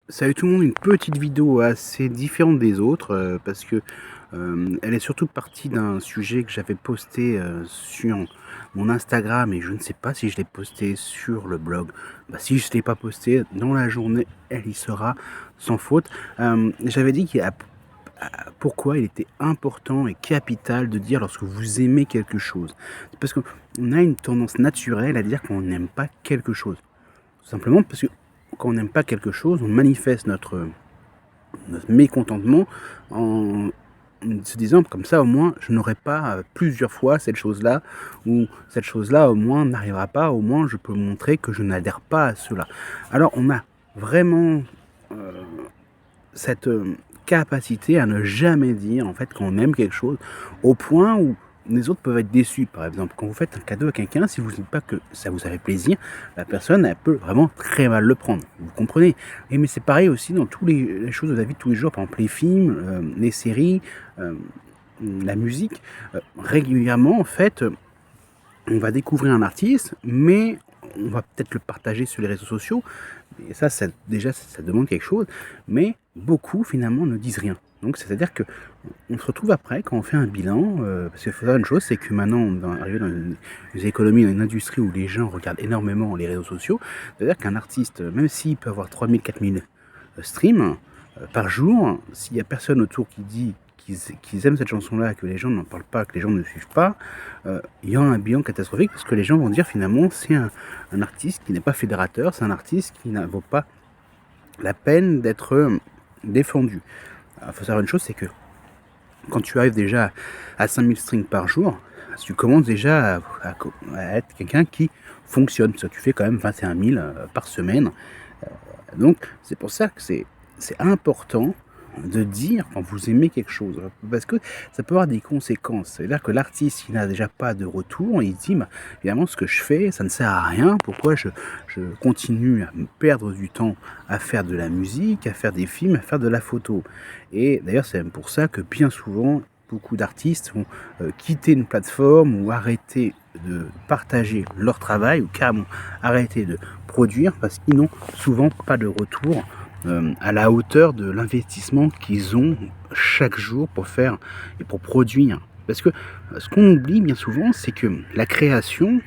Salut tout le monde, une petite vidéo assez différente des autres parce que elle est surtout partie d'un sujet que j'avais posté sur mon Instagram et je ne sais pas si je l'ai posté sur le blog. Si je ne l'ai pas posté, dans la journée, elle y sera sans faute. J'avais dit pourquoi il était important et capital de dire lorsque vous aimez quelque chose. C'est parce qu'on a une tendance naturelle à dire qu'on n'aime pas quelque chose. Tout simplement parce que quand on n'aime pas quelque chose, on manifeste notre mécontentement en se disant comme ça au moins je n'aurai pas plusieurs fois cette chose-là, ou cette chose-là au moins n'arrivera pas, au moins je peux montrer que je n'adhère pas à cela. Alors on a vraiment cette capacité à ne jamais dire en fait qu'on aime quelque chose, au point où les autres peuvent être déçus. Par exemple, quand vous faites un cadeau à quelqu'un, si vous ne dites pas que ça vous fait plaisir, la personne, elle peut vraiment très mal le prendre. Vous comprenez? Et mais c'est pareil aussi dans tous les choses de la vie de tous les jours, par exemple les films, les séries, la musique. Régulièrement, en fait, on va découvrir un artiste, mais on va peut-être le partager sur les réseaux sociaux. Et ça déjà, ça demande quelque chose. Mais beaucoup, finalement, ne disent rien. Donc, c'est-à-dire que on se retrouve après, quand on fait un bilan, parce qu'il faut savoir une chose, c'est que maintenant, on est arrivé dans une économie, dans une industrie où les gens regardent énormément les réseaux sociaux. C'est-à-dire qu'un artiste, même s'il peut avoir 3000, 4000 streams par jour, s'il n'y a personne autour qui dit qu'ils aiment cette chanson-là, que les gens n'en parlent pas, que les gens ne suivent pas, il y a un bilan catastrophique parce que les gens vont dire finalement c'est un artiste qui n'est pas fédérateur, c'est un artiste qui ne vaut pas la peine d'être défendu. Il faut savoir une chose, c'est que quand tu arrives déjà à 5000 strings par jour, tu commences déjà à être quelqu'un qui fonctionne, parce que tu fais quand même 21 000 par semaine. Donc c'est pour ça que c'est important de dire quand vous aimez quelque chose, parce que ça peut avoir des conséquences. C'est-à-dire que l'artiste, il n'a déjà pas de retour, il se dit, évidemment, ce que je fais, ça ne sert à rien, pourquoi je continue à me perdre du temps à faire de la musique, à faire des films, à faire de la photo. Et d'ailleurs, c'est même pour ça que bien souvent, beaucoup d'artistes vont quitter une plateforme ou arrêter de partager leur travail, ou carrément arrêter de produire, parce qu'ils n'ont souvent pas de retour à la hauteur de l'investissement qu'ils ont chaque jour pour faire et pour produire. Parce que ce qu'on oublie bien souvent, c'est que la création,